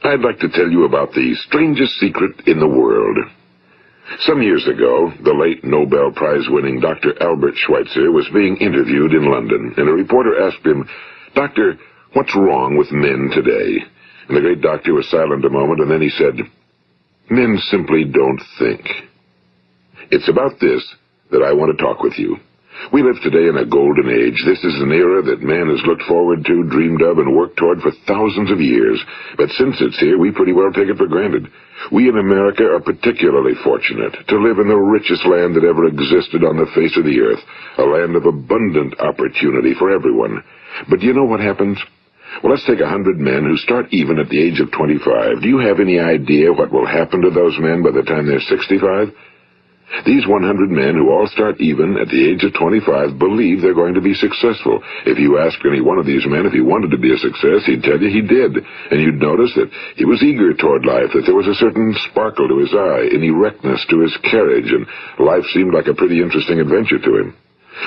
I'd like to tell you about the strangest secret in the world. Some years ago, the late Nobel Prize-winning Dr. Albert Schweitzer was being interviewed in London, and a reporter asked him, "Doctor, what's wrong with men today?" And the great doctor was silent a moment, and then he said, "Men simply don't think." It's about this that I want to talk with you. We live today in a golden age. This is an era that man has looked forward to, dreamed of, and worked toward for thousands of years. But since it's here, we pretty well take it for granted. We in America are particularly fortunate to live in the richest land that ever existed on the face of the earth, a land of abundant opportunity for everyone. But do you know what happens? Well, let's take 100 men who start even at the age of 25. Do you have any idea what will happen to those men by the time they're 65? These 100 men who all start even at the age of 25 believe they're going to be successful. If you asked any one of these men if he wanted to be a success, he'd tell you he did. And you'd notice that he was eager toward life, that there was a certain sparkle to his eye, an erectness to his carriage, and life seemed like a pretty interesting adventure to him.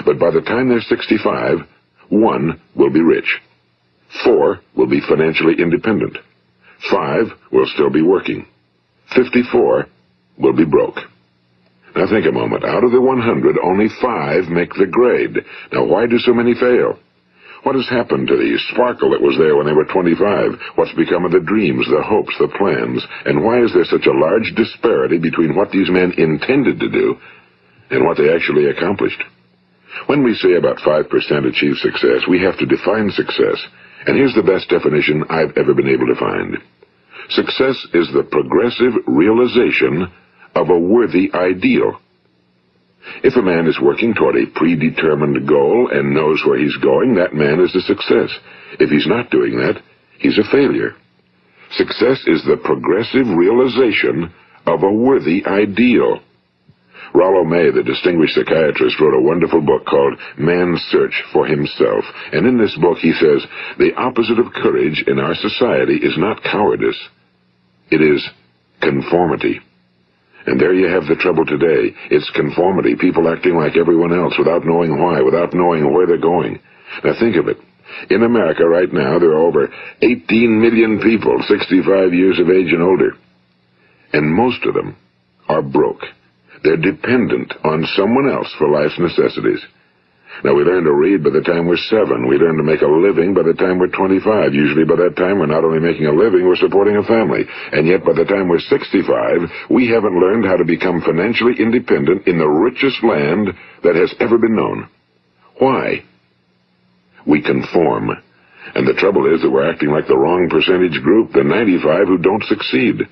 But by the time they're 65, 1 will be rich. 4 will be financially independent. 5 will still be working. 54 will be broke. Now think a moment. Out of the 100, only 5 make the grade. Now why do so many fail? What has happened to the sparkle that was there when they were 25? What's become of the dreams, the hopes, the plans? And why is there such a large disparity between what these men intended to do and what they actually accomplished? When we say about 5% achieve success, we have to define success. And here's the best definition I've ever been able to find. Success is the progressive realization of a worthy ideal. If a man is working toward a predetermined goal and knows where he's going, that man is a success. If he's not doing that, he's a failure. Success is the progressive realization of a worthy ideal. Rollo May, the distinguished psychiatrist, wrote a wonderful book called Man's Search for Himself. And in this book he says, the opposite of courage in our society is not cowardice. It is conformity. And there you have the trouble today. It's conformity, people acting like everyone else without knowing why, without knowing where they're going. Now think of it. In America right now, there are over 18 million people 65 years of age and older. And most of them are broke. They're dependent on someone else for life's necessities. Now, we learn to read by the time we're 7. We learn to make a living by the time we're 25. Usually by that time, we're not only making a living, we're supporting a family. And yet, by the time we're 65, we haven't learned how to become financially independent in the richest land that has ever been known. Why? We conform. And the trouble is that we're acting like the wrong percentage group, the 95 who don't succeed.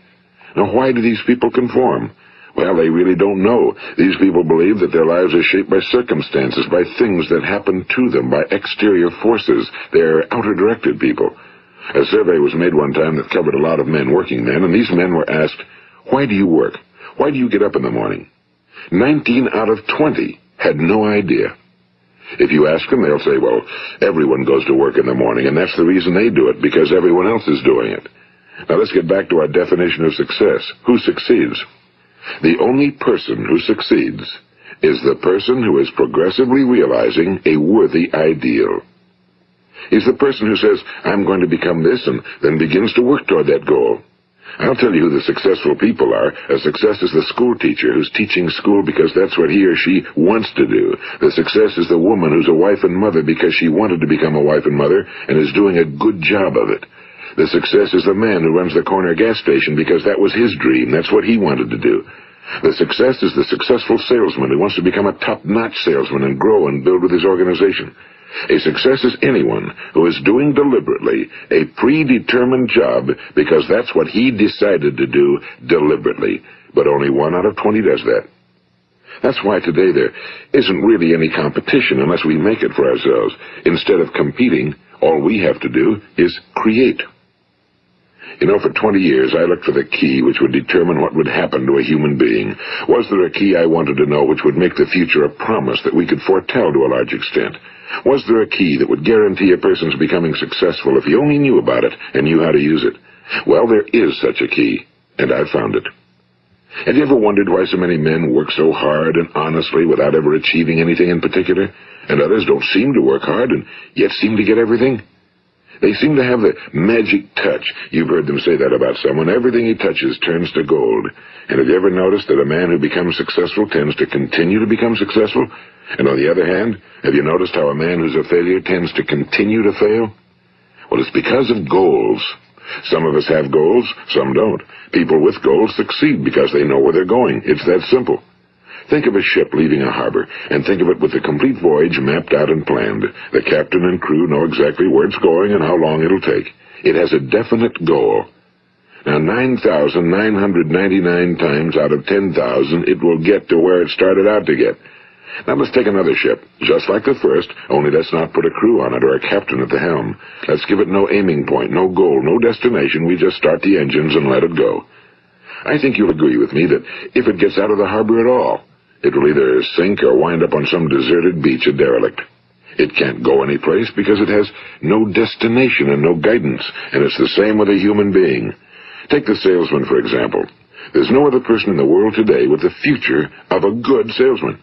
Now, why do these people conform? Well, they really don't know. These people believe that their lives are shaped by circumstances, by things that happen to them, by exterior forces. They're outer-directed people. A survey was made one time that covered a lot of men, working men, and these men were asked, "Why do you work? Why do you get up in the morning?" 19 out of 20 had no idea. If you ask them, they'll say, well, everyone goes to work in the morning, and that's the reason they do it, because everyone else is doing it. Now let's get back to our definition of success. Who succeeds? The only person who succeeds is the person who is progressively realizing a worthy ideal. He's the person who says, I'm going to become this, and then begins to work toward that goal. I'll tell you who the successful people are. A success is the school teacher who's teaching school because that's what he or she wants to do. The success is the woman who's a wife and mother because she wanted to become a wife and mother and is doing a good job of it. The success is the man who runs the corner gas station because that was his dream. That's what he wanted to do. The success is the successful salesman who wants to become a top-notch salesman and grow and build with his organization. A success is anyone who is doing deliberately a predetermined job because that's what he decided to do deliberately. But only 1 out of 20 does that. That's why today there isn't really any competition unless we make it for ourselves. Instead of competing, all we have to do is create. You know, for 20 years, I looked for the key which would determine what would happen to a human being. Was there a key I wanted to know which would make the future a promise that we could foretell to a large extent? Was there a key that would guarantee a person's becoming successful if he only knew about it and knew how to use it? Well, there is such a key, and I've found it. Have you ever wondered why so many men work so hard and honestly without ever achieving anything in particular, and others don't seem to work hard and yet seem to get everything? They seem to have the magic touch. You've heard them say that about someone. Everything he touches turns to gold. And have you ever noticed that a man who becomes successful tends to continue to become successful? And on the other hand, have you noticed how a man who's a failure tends to continue to fail? Well, it's because of goals. Some of us have goals, some don't. People with goals succeed because they know where they're going. It's that simple. Think of a ship leaving a harbor, and think of it with the complete voyage mapped out and planned. The captain and crew know exactly where it's going and how long it'll take. It has a definite goal. Now, 9,999 times out of 10,000, it will get to where it started out to get. Now let's take another ship, just like the first, only let's not put a crew on it or a captain at the helm. Let's give it no aiming point, no goal, no destination. We just start the engines and let it go. I think you'll agree with me that if it gets out of the harbor at all, it will either sink or wind up on some deserted beach, a derelict. It can't go anyplace because it has no destination and no guidance, and it's the same with a human being. Take the salesman, for example. There's no other person in the world today with the future of a good salesman.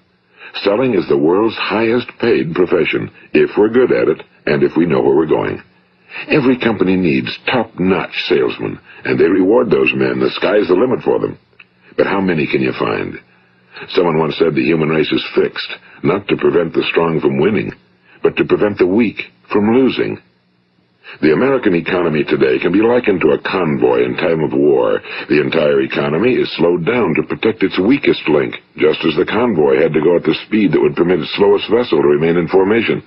Selling is the world's highest paid profession, if we're good at it and if we know where we're going. Every company needs top-notch salesmen, and they reward those men. The sky's the limit for them. But how many can you find? Someone once said the human race is fixed, not to prevent the strong from winning, but to prevent the weak from losing. The American economy today can be likened to a convoy in time of war. The entire economy is slowed down to protect its weakest link, just as the convoy had to go at the speed that would permit its slowest vessel to remain in formation.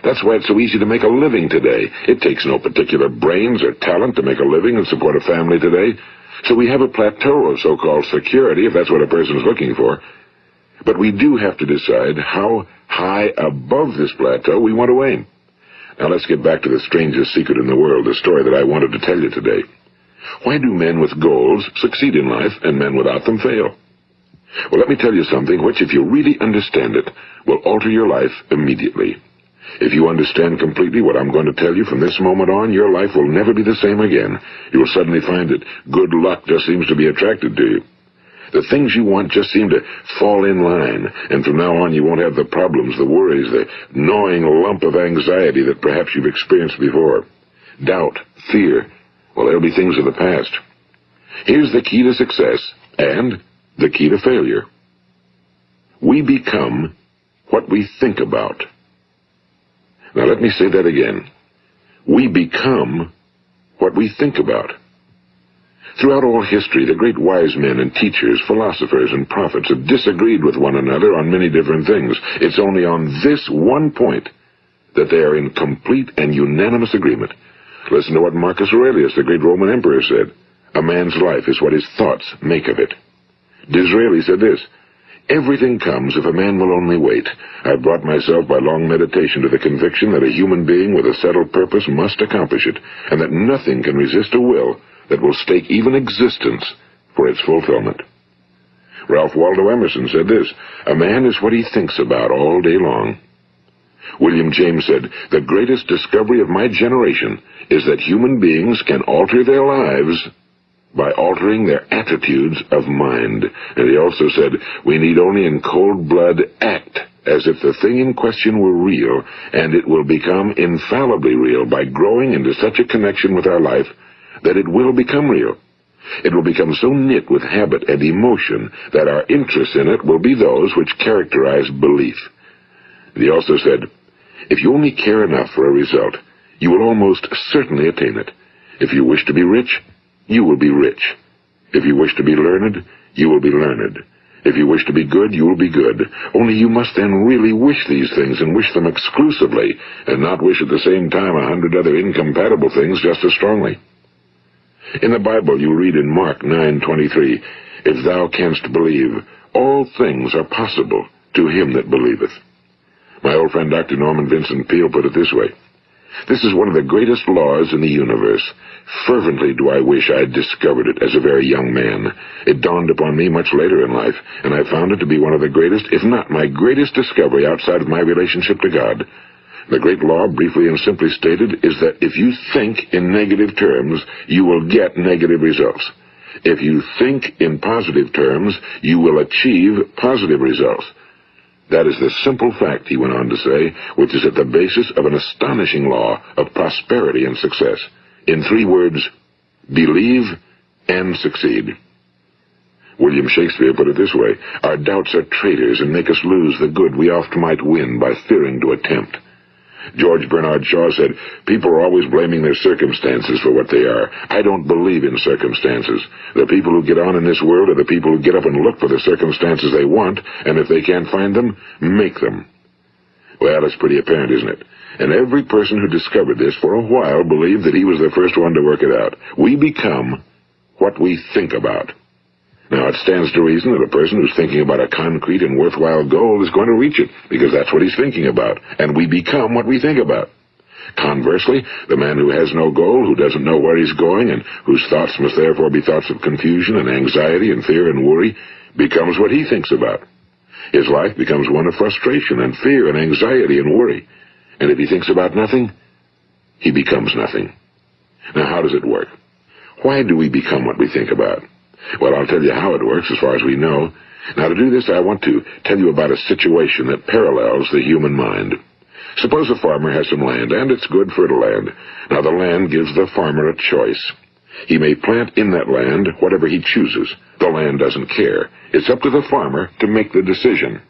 That's why it's so easy to make a living today. It takes no particular brains or talent to make a living and support a family today. So we have a plateau of so-called security, if that's what a person's looking for. But we do have to decide how high above this plateau we want to aim. Now let's get back to the strangest secret in the world, the story that I wanted to tell you today. Why do men with goals succeed in life and men without them fail? Well, let me tell you something which, if you really understand it, will alter your life immediately. If you understand completely what I'm going to tell you from this moment on, your life will never be the same again. You will suddenly find that good luck just seems to be attracted to you. The things you want just seem to fall in line, and from now on you won't have the problems, the worries, the gnawing lump of anxiety that perhaps you've experienced before. Doubt, fear, well, they'll be things of the past. Here's the key to success and the key to failure. We become what we think about. Now let me say that again. We become what we think about. Throughout all history, the great wise men and teachers, philosophers and prophets have disagreed with one another on many different things. It's only on this one point that they are in complete and unanimous agreement. Listen to what Marcus Aurelius, the great Roman emperor, said. A man's life is what his thoughts make of it. Disraeli said this, everything comes if a man will only wait. I've brought myself by long meditation to the conviction that a human being with a settled purpose must accomplish it, and that nothing can resist a will that will stake even existence for its fulfillment. Ralph Waldo Emerson said this, a man is what he thinks about all day long. William James said, the greatest discovery of my generation is that human beings can alter their lives by altering their attitudes of mind. And he also said, we need only in cold blood act as if the thing in question were real, and it will become infallibly real by growing into such a connection with our life that it will become real. It will become so knit with habit and emotion that our interest in it will be those which characterize belief. And he also said, if you only care enough for a result, you will almost certainly attain it. If you wish to be rich, you will be rich. If you wish to be learned, you will be learned. If you wish to be good, you will be good. Only you must then really wish these things and wish them exclusively, and not wish at the same time 100 other incompatible things just as strongly. In the Bible you read in Mark 9:23, if thou canst believe, all things are possible to him that believeth. My old friend Dr. Norman Vincent Peale put it this way, this is one of the greatest laws in the universe. Fervently do I wish I had discovered it as a very young man. It dawned upon me much later in life, and I found it to be one of the greatest, if not my greatest discovery outside of my relationship to God. The great law, briefly and simply stated, is that if you think in negative terms, you will get negative results. If you think in positive terms, you will achieve positive results. That is the simple fact, he went on to say, which is at the basis of an astonishing law of prosperity and success. In 3 words, believe and succeed. William Shakespeare put it this way: our doubts are traitors and make us lose the good we oft might win by fearing to attempt. George Bernard Shaw said, people are always blaming their circumstances for what they are. I don't believe in circumstances. The people who get on in this world are the people who get up and look for the circumstances they want, and if they can't find them, make them. Well, it's pretty apparent, isn't it? And every person who discovered this for a while believed that he was the first one to work it out. We become what we think about. Now, it stands to reason that a person who's thinking about a concrete and worthwhile goal is going to reach it, because that's what he's thinking about, and we become what we think about. Conversely, the man who has no goal, who doesn't know where he's going, and whose thoughts must therefore be thoughts of confusion and anxiety and fear and worry, becomes what he thinks about. His life becomes one of frustration and fear and anxiety and worry. And if he thinks about nothing, he becomes nothing. Now, how does it work? Why do we become what we think about? Well, I'll tell you how it works as far as we know. Now, to do this, I want to tell you about a situation that parallels the human mind. Suppose a farmer has some land, and it's good fertile land. Now, the land gives the farmer a choice. He may plant in that land whatever he chooses. The land doesn't care. It's up to the farmer to make the decision.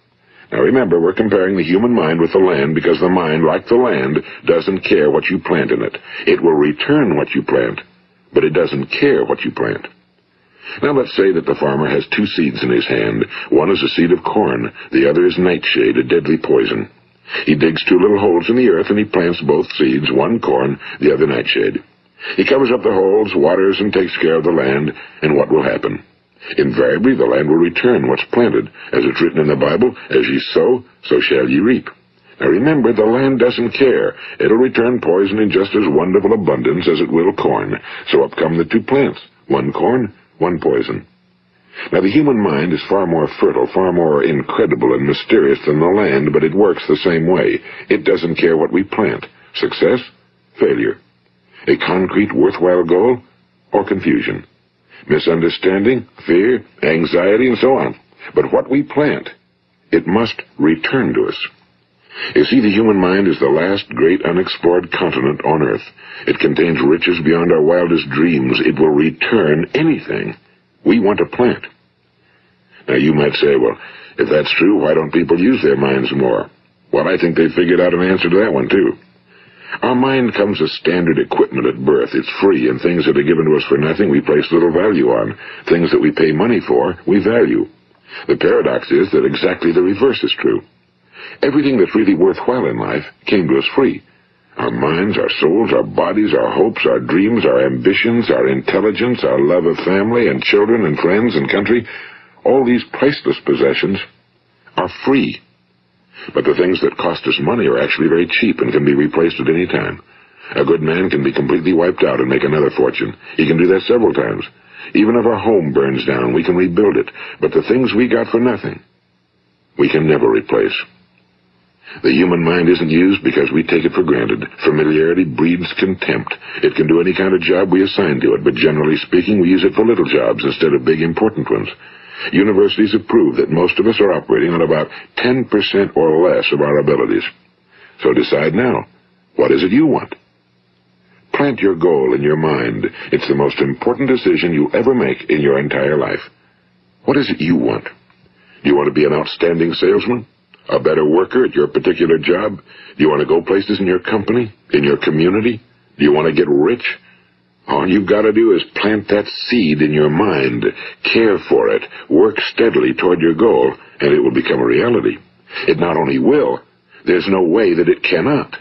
Now, remember, we're comparing the human mind with the land because the mind, like the land, doesn't care what you plant in it. It will return what you plant, but it doesn't care what you plant. Now let's say that the farmer has 2 seeds in his hand. One is a seed of corn, the other is nightshade, a deadly poison. He digs 2 little holes in the earth and he plants both seeds, one corn, the other nightshade. He covers up the holes, waters, and takes care of the land, and what will happen? Invariably the land will return what's planted. As it's written in the Bible, as ye sow, so shall ye reap. Now remember, the land doesn't care. It'll return poison in just as wonderful abundance as it will corn. So up come the 2 plants, one corn, one poison. Now, the human mind is far more fertile, far more incredible and mysterious than the land, but it works the same way. It doesn't care what we plant. Success, failure. A concrete, worthwhile goal, or confusion. Misunderstanding, fear, anxiety, and so on. But what we plant, it must return to us. You see, the human mind is the last great unexplored continent on Earth. It contains riches beyond our wildest dreams. It will return anything we want to plant. Now, you might say, well, if that's true, why don't people use their minds more? Well, I think they figured out an answer to that one, too. Our mind comes as standard equipment at birth. It's free, and things that are given to us for nothing we place little value on. Things that we pay money for, we value. The paradox is that exactly the reverse is true. Everything that's really worthwhile in life came to us free. Our minds, our souls, our bodies, our hopes, our dreams, our ambitions, our intelligence, our love of family and children and friends and country, all these priceless possessions are free. But the things that cost us money are actually very cheap and can be replaced at any time. A good man can be completely wiped out and make another fortune. He can do that several times. Even if our home burns down, we can rebuild it. But the things we got for nothing, we can never replace. The human mind isn't used because we take it for granted. Familiarity breeds contempt. It can do any kind of job we assign to it, but generally speaking, we use it for little jobs instead of big, important ones. Universities have proved that most of us are operating on about 10% or less of our abilities. So decide now, what is it you want? Plant your goal in your mind. It's the most important decision you'll ever make in your entire life. What is it you want? Do you want to be an outstanding salesman? A better worker at your particular job? Do you want to go places in your company? In your community? Do you want to get rich? All you've got to do is plant that seed in your mind, care for it, work steadily toward your goal, and it will become a reality. It not only will, there's no way that it cannot.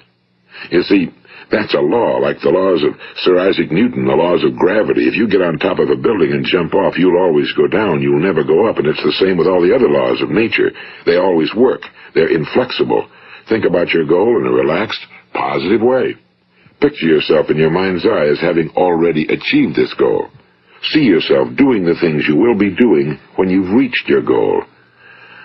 You see, that's a law, like the laws of Sir Isaac Newton, the laws of gravity. If you get on top of a building and jump off, you'll always go down. You'll never go up, and it's the same with all the other laws of nature. They always work. They're inflexible. Think about your goal in a relaxed, positive way. Picture yourself in your mind's eye as having already achieved this goal. See yourself doing the things you will be doing when you've reached your goal.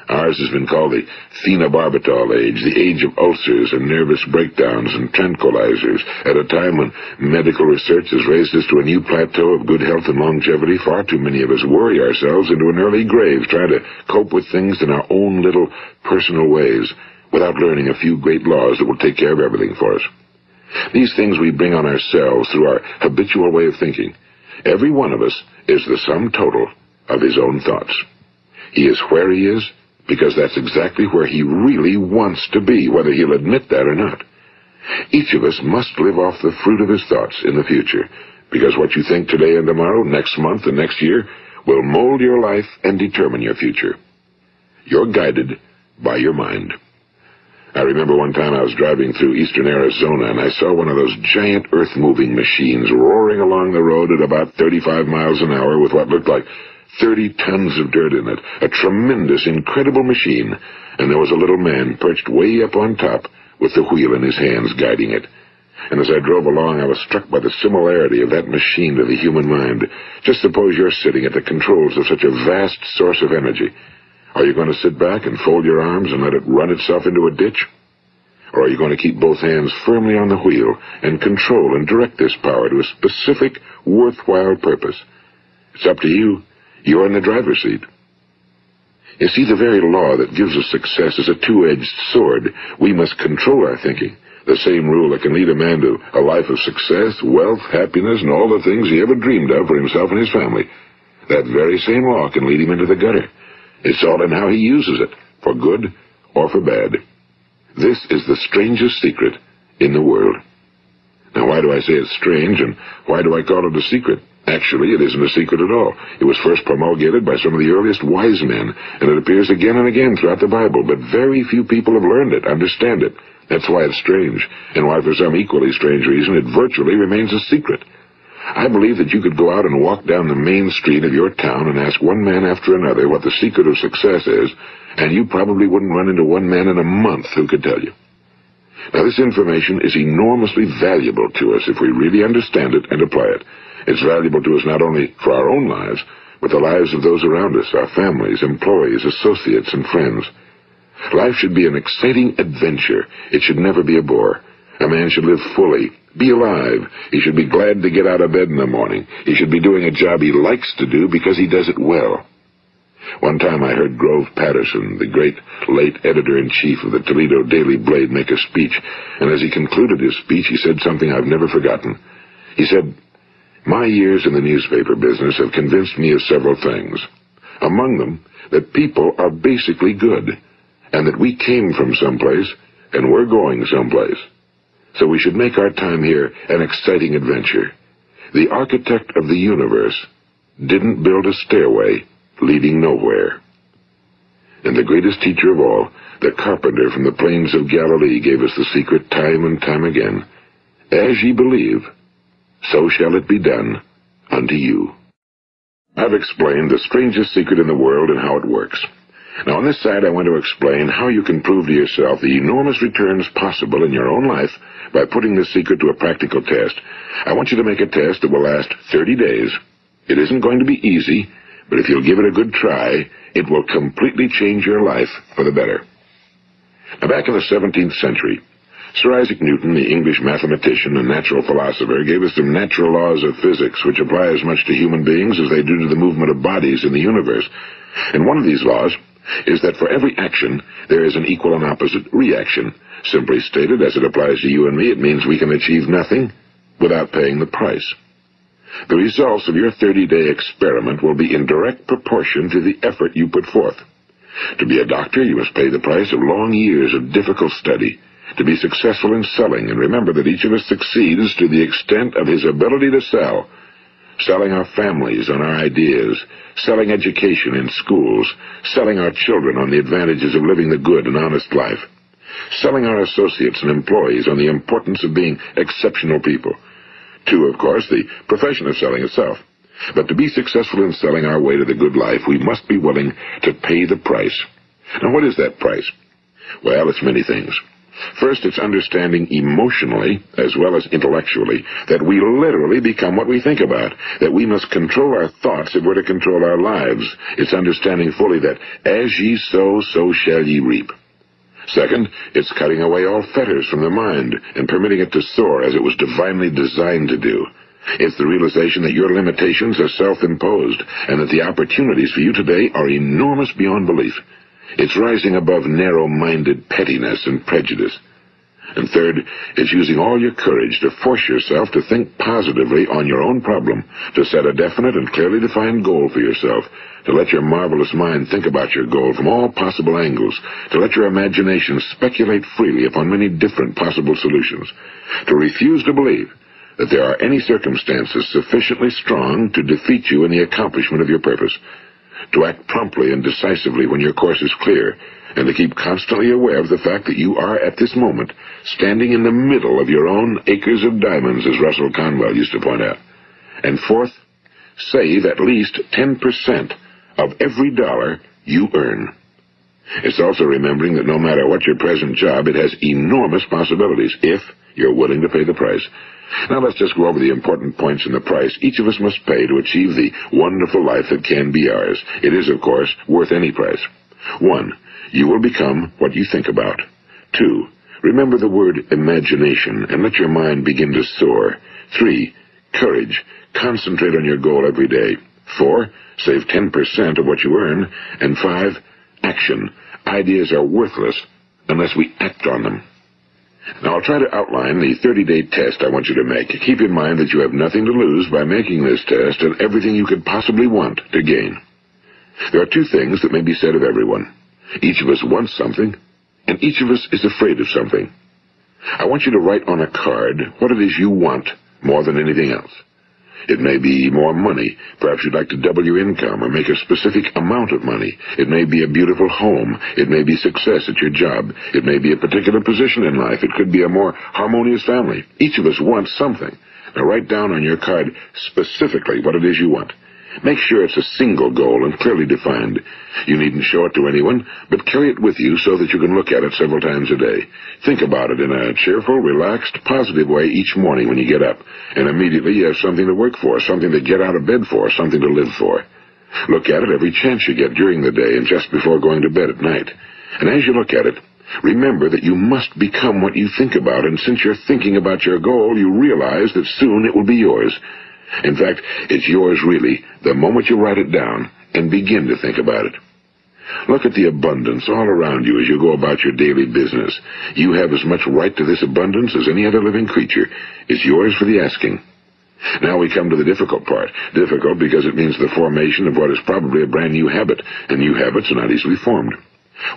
Ours has been called the phenobarbital age, the age of ulcers and nervous breakdowns and tranquilizers. At a time when medical research has raised us to a new plateau of good health and longevity, far too many of us worry ourselves into an early grave trying to cope with things in our own little personal ways without learning a few great laws that will take care of everything for us. These things we bring on ourselves through our habitual way of thinking. Every one of us is the sum total of his own thoughts. He is where he is because that's exactly where he really wants to be, whether he'll admit that or not. Each of us must live off the fruit of his thoughts in the future, because what you think today and tomorrow, next month and next year, will mold your life and determine your future. You're guided by your mind. I remember one time I was driving through eastern Arizona, and I saw one of those giant earth-moving machines roaring along the road at about 35 miles an hour with what looked like 30 tons of dirt in it. A tremendous, incredible machine, and there was a little man perched way up on top with the wheel in his hands guiding it. And as I drove along, I was struck by the similarity of that machine to the human mind. Just suppose you're sitting at the controls of such a vast source of energy. Are you going to sit back and fold your arms and let it run itself into a ditch? Or are you going to keep both hands firmly on the wheel and control and direct this power to a specific, worthwhile purpose? It's up to you. You're in the driver's seat. You see, the very law that gives us success is a two-edged sword. We must control our thinking. The same rule that can lead a man to a life of success, wealth, happiness, and all the things he ever dreamed of for himself and his family. That very same law can lead him into the gutter. It's all in how he uses it, for good or for bad. This is the strangest secret in the world. Now, why do I say it's strange, and why do I call it a secret? Actually, it isn't a secret at all. It was first promulgated by some of the earliest wise men, and it appears again and again throughout the Bible, but very few people have learned it, understand it. That's why it's strange, and why for some equally strange reason it virtually remains a secret. I believe that you could go out and walk down the main street of your town and ask one man after another what the secret of success is, and you probably wouldn't run into one man in a month who could tell you. Now, this information is enormously valuable to us if we really understand it and apply it. It's valuable to us not only for our own lives, but the lives of those around us, our families, employees, associates, and friends. Life should be an exciting adventure. It should never be a bore. A man should live fully, be alive. He should be glad to get out of bed in the morning. He should be doing a job he likes to do because he does it well. One time I heard Grove Patterson, the great late editor-in-chief of the Toledo Daily Blade, make a speech, and as he concluded his speech, he said something I've never forgotten. He said, "My years in the newspaper business have convinced me of several things. Among them, that people are basically good, and that we came from someplace, and we're going someplace. So we should make our time here an exciting adventure. The architect of the universe didn't build a stairway leading nowhere." And the greatest teacher of all, the carpenter from the plains of Galilee, gave us the secret time and time again. As ye believe, so shall it be done unto you. I've explained the strangest secret in the world and how it works. Now, on this side, I want to explain how you can prove to yourself the enormous returns possible in your own life by putting this secret to a practical test. I want you to make a test that will last 30 days. It isn't going to be easy, but if you'll give it a good try, it will completely change your life for the better. Now, back in the 17th century, Sir Isaac Newton, the English mathematician and natural philosopher, gave us some natural laws of physics which apply as much to human beings as they do to the movement of bodies in the universe. And one of these laws is that for every action, there is an equal and opposite reaction. Simply stated, as it applies to you and me, it means we can achieve nothing without paying the price. The results of your 30-day experiment will be in direct proportion to the effort you put forth. To be a doctor, you must pay the price of long years of difficult study. To be successful in selling, and remember that each of us succeeds to the extent of his ability to sell. Selling our families on our ideas, selling education in schools, selling our children on the advantages of living the good and honest life, selling our associates and employees on the importance of being exceptional people. To, of course, the profession of selling itself. But to be successful in selling our way to the good life, we must be willing to pay the price. Now, what is that price? Well, it's many things. First, it's understanding emotionally, as well as intellectually, that we literally become what we think about, that we must control our thoughts if we're to control our lives. It's understanding fully that as ye sow, so shall ye reap. Second, it's cutting away all fetters from the mind and permitting it to soar as it was divinely designed to do. It's the realization that your limitations are self-imposed and that the opportunities for you today are enormous beyond belief. It's rising above narrow-minded pettiness and prejudice. And third, it's using all your courage to force yourself to think positively on your own problem, to set a definite and clearly defined goal for yourself, to let your marvelous mind think about your goal from all possible angles, to let your imagination speculate freely upon many different possible solutions, to refuse to believe that there are any circumstances sufficiently strong to defeat you in the accomplishment of your purpose, to act promptly and decisively when your course is clear, and to keep constantly aware of the fact that you are, at this moment, standing in the middle of your own acres of diamonds, as Russell Conwell used to point out. And fourth, save at least 10% of every dollar you earn. It's also remembering that no matter what your present job, it has enormous possibilities if you're willing to pay the price. Now let's just go over the important points in the price each of us must pay to achieve the wonderful life that can be ours. It is, of course, worth any price. 1. You will become what you think about. 2. Remember the word imagination and let your mind begin to soar. 3. Courage. Concentrate on your goal every day. 4. Save 10% of what you earn. And 5. Action. Ideas are worthless unless we act on them. Now, I'll try to outline the 30-day test I want you to make. Keep in mind that you have nothing to lose by making this test and everything you could possibly want to gain. There are 2 things that may be said of everyone. Each of us wants something, and each of us is afraid of something. I want you to write on a card what it is you want more than anything else. It may be more money. Perhaps you'd like to double your income or make a specific amount of money. It may be a beautiful home. It may be success at your job. It may be a particular position in life. It could be a more harmonious family. Each of us wants something. Now write down on your card specifically what it is you want. Make sure it's a single goal and clearly defined. You needn't show it to anyone, but carry it with you so that you can look at it several times a day. Think about it in a cheerful, relaxed, positive way each morning when you get up, and immediately you have something to work for, something to get out of bed for, something to live for. Look at it every chance you get during the day and just before going to bed at night. And as you look at it, remember that you must become what you think about, and since you're thinking about your goal, you realize that soon it will be yours. In fact, it's yours really the moment you write it down and begin to think about it. Look at the abundance all around you as you go about your daily business. You have as much right to this abundance as any other living creature. It's yours for the asking. Now we come to the difficult part. Difficult because it means the formation of what is probably a brand new habit, and new habits are not easily formed.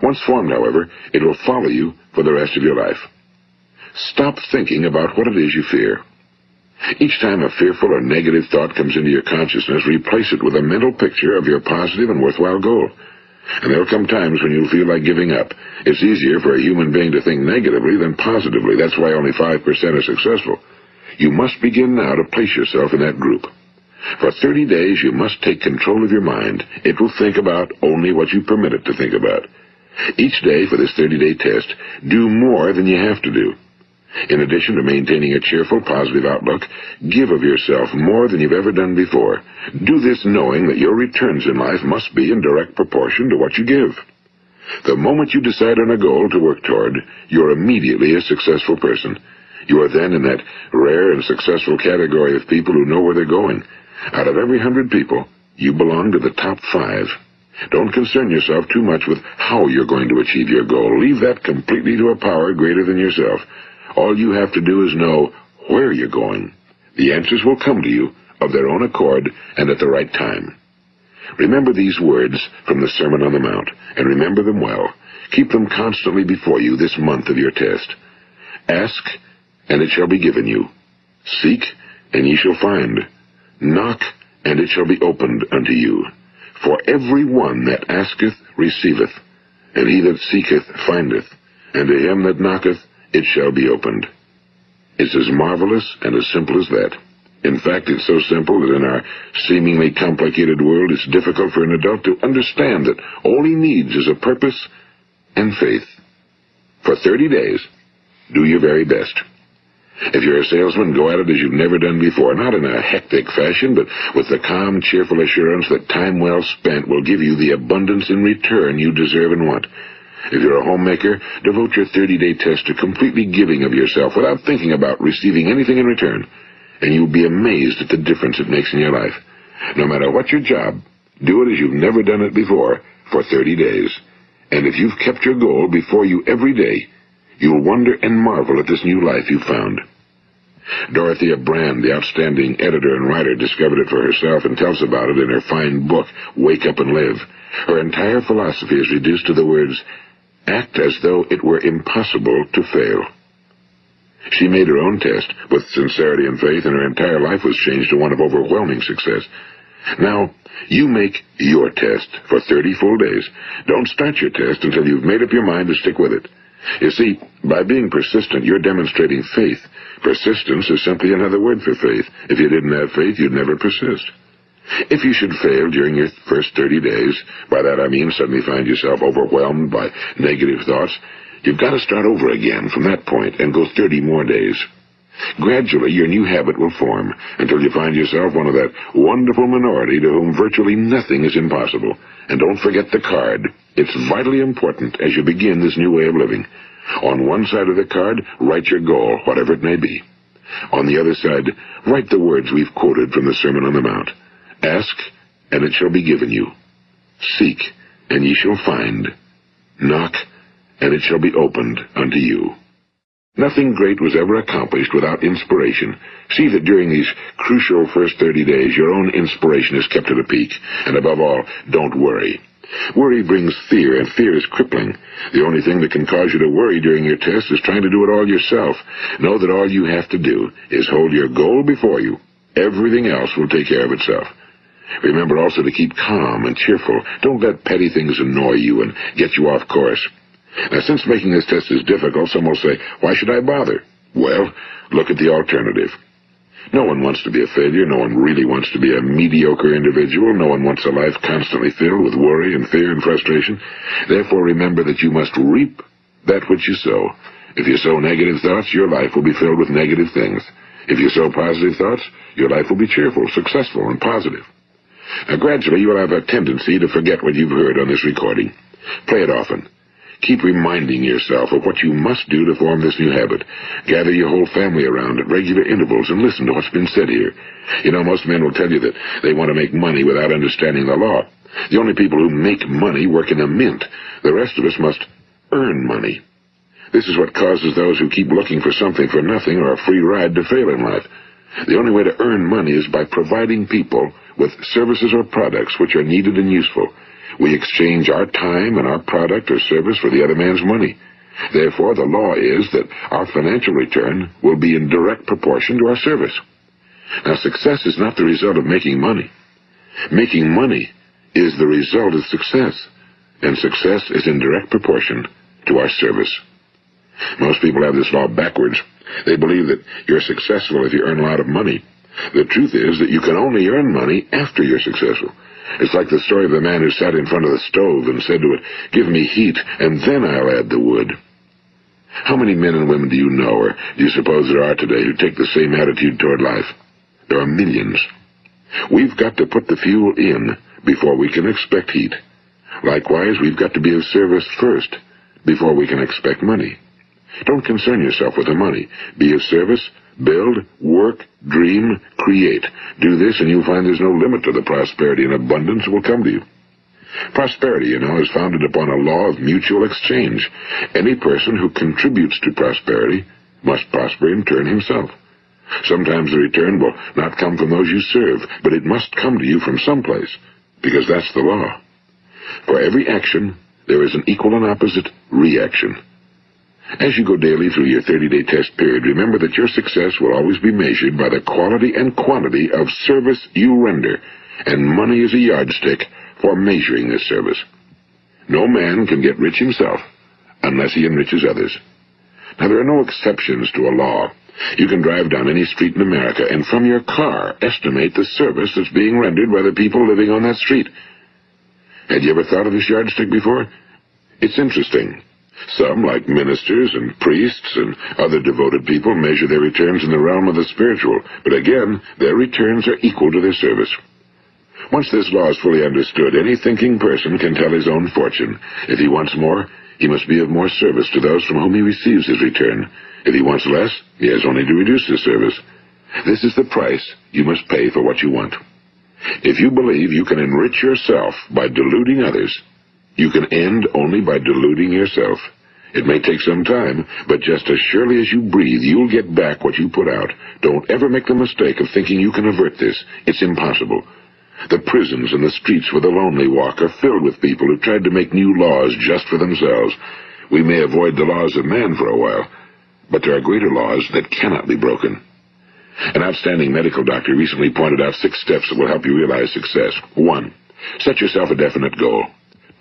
Once formed, however, it will follow you for the rest of your life. Stop thinking about what it is you fear. Each time a fearful or negative thought comes into your consciousness, replace it with a mental picture of your positive and worthwhile goal. And there will come times when you'll feel like giving up. It's easier for a human being to think negatively than positively. That's why only 5% are successful. You must begin now to place yourself in that group. For 30 days, you must take control of your mind. It will think about only what you permit it to think about. Each day for this 30-day test, do more than you have to do. In addition to maintaining a cheerful, positive outlook, give of yourself more than you've ever done before. Do this knowing that your returns in life must be in direct proportion to what you give. The moment you decide on a goal to work toward, you're immediately a successful person. You are then in that rare and successful category of people who know where they're going. Out of every 100 people, you belong to the top 5. Don't concern yourself too much with how you're going to achieve your goal. Leave that completely to a power greater than yourself. All you have to do is know where you're going. The answers will come to you of their own accord and at the right time. Remember these words from the Sermon on the Mount, and remember them well. Keep them constantly before you this month of your test. Ask, and it shall be given you. Seek, and ye shall find. Knock, and it shall be opened unto you. For every one that asketh receiveth, and he that seeketh findeth, and to him that knocketh it shall be opened. It's as marvelous and as simple as that. In fact, it's so simple that in our seemingly complicated world, it's difficult for an adult to understand that all he needs is a purpose and faith. For 30 days, Do your very best. If you're a salesman, go at it as you've never done before, not in a hectic fashion, but with the calm, cheerful assurance that time well spent will give you the abundance in return you deserve and want. If you're a homemaker, devote your 30-day test to completely giving of yourself without thinking about receiving anything in return, and you'll be amazed at the difference it makes in your life. No matter what your job, do it as you've never done it before for 30 days. And if you've kept your goal before you every day, you'll wonder and marvel at this new life you've found. Dorothea Brand, the outstanding editor and writer, discovered it for herself and tells about it in her fine book, Wake Up and Live. Her entire philosophy is reduced to the words, act as though it were impossible to fail. She made her own test with sincerity and faith, and her entire life was changed to one of overwhelming success. Now, you make your test for 30 full days. Don't start your test until you've made up your mind to stick with it. You see, by being persistent, you're demonstrating faith. Persistence is simply another word for faith. If you didn't have faith, you'd never persist. If you should fail during your first 30 days, by that I mean suddenly find yourself overwhelmed by negative thoughts, you've got to start over again from that point and go 30 more days. Gradually, your new habit will form until you find yourself one of that wonderful minority to whom virtually nothing is impossible. And don't forget the card. It's vitally important as you begin this new way of living. On one side of the card, write your goal, whatever it may be. On the other side, write the words we've quoted from the Sermon on the Mount. Ask, and it shall be given you. Seek, and ye shall find. Knock, and it shall be opened unto you. Nothing great was ever accomplished without inspiration. See that during these crucial first 30 days, your own inspiration is kept at a peak. And above all, don't worry. Worry brings fear, and fear is crippling. The only thing that can cause you to worry during your test is trying to do it all yourself. Know that all you have to do is hold your goal before you. Everything else will take care of itself. Remember also to keep calm and cheerful. Don't let petty things annoy you and get you off course. Now, since making this test is difficult, some will say, why should I bother? Well, look at the alternative. No one wants to be a failure. No one really wants to be a mediocre individual. No one wants a life constantly filled with worry and fear and frustration. Therefore, remember that you must reap that which you sow. If you sow negative thoughts, your life will be filled with negative things. If you sow positive thoughts, your life will be cheerful, successful, and positive. Now, gradually, you will have a tendency to forget what you've heard on this recording. Play it often. Keep reminding yourself of what you must do to form this new habit. Gather your whole family around at regular intervals and listen to what's been said here. You know, most men will tell you that they want to make money without understanding the law. The only people who make money work in a mint. The rest of us must earn money. This is what causes those who keep looking for something for nothing or a free ride to fail in life. The only way to earn money is by providing people with services or products which are needed and useful. We exchange our time and our product or service for the other man's money. Therefore, the law is that our financial return will be in direct proportion to our service. Now, success is not the result of making money. Making money is the result of success, and success is in direct proportion to our service. Most people have this law backwards. They believe that you're successful if you earn a lot of money. The truth is that you can only earn money after you're successful. It's like the story of the man who sat in front of the stove and said to it, "Give me heat, and then I'll add the wood." How many men and women do you know, or do you suppose there are today, who take the same attitude toward life? There are millions. We've got to put the fuel in before we can expect heat. Likewise, we've got to be of service first before we can expect money. Don't concern yourself with the money. Be of service, build, work, dream, create. Do this, and you'll find there's no limit to the prosperity and abundance that will come to you. Prosperity, you know, is founded upon a law of mutual exchange. Any person who contributes to prosperity must prosper in turn himself. Sometimes the return will not come from those you serve, but it must come to you from someplace, because that's the law. For every action, there is an equal and opposite reaction. As you go daily through your 30-day test period, remember that your success will always be measured by the quality and quantity of service you render, and money is a yardstick for measuring this service. No man can get rich himself unless he enriches others. Now, there are no exceptions to a law. You can drive down any street in America and from your car estimate the service that's being rendered by the people living on that street. Had you ever thought of this yardstick before? It's interesting. Some, like ministers and priests and other devoted people, measure their returns in the realm of the spiritual, but again, their returns are equal to their service. Once this law is fully understood, any thinking person can tell his own fortune. If he wants more, he must be of more service to those from whom he receives his return. If he wants less, he has only to reduce his service. This is the price you must pay for what you want. If you believe you can enrich yourself by deluding others, you can end only by deluding yourself. It may take some time, but just as surely as you breathe, you'll get back what you put out. Don't ever make the mistake of thinking you can avert this. It's impossible. The prisons and the streets where the lonely walk are filled with people who tried to make new laws just for themselves. We may avoid the laws of man for a while, but there are greater laws that cannot be broken. An outstanding medical doctor recently pointed out 6 steps that will help you realize success. 1. Set yourself a definite goal.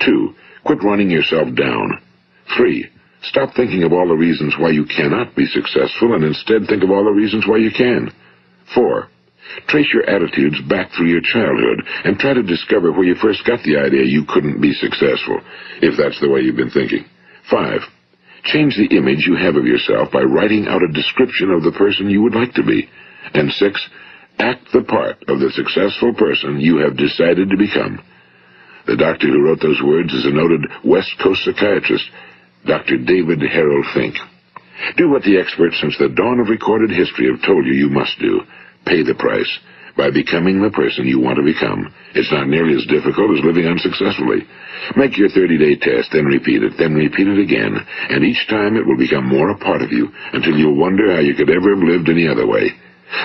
2. Quit running yourself down. 3. Stop thinking of all the reasons why you cannot be successful and instead think of all the reasons why you can. 4. Trace your attitudes back through your childhood and try to discover where you first got the idea you couldn't be successful, if that's the way you've been thinking. 5. Change the image you have of yourself by writing out a description of the person you would like to be. And 6. Act the part of the successful person you have decided to become. The doctor who wrote those words is a noted West Coast psychiatrist, Dr. David Harold Fink. Do what the experts since the dawn of recorded history have told you you must do. Pay the price by becoming the person you want to become. It's not nearly as difficult as living unsuccessfully. Make your 30-day test, then repeat it again, and each time it will become more a part of you until you'll wonder how you could ever have lived any other way.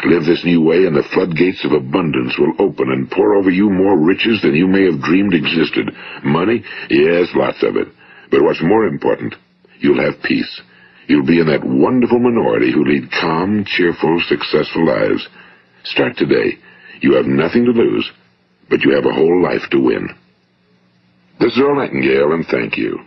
Live this new way and the floodgates of abundance will open and pour over you more riches than you may have dreamed existed. Money? Yes, lots of it. But what's more important, you'll have peace. You'll be in that wonderful minority who lead calm, cheerful, successful lives. Start today. You have nothing to lose, but you have a whole life to win. This is Earl Nightingale, and thank you.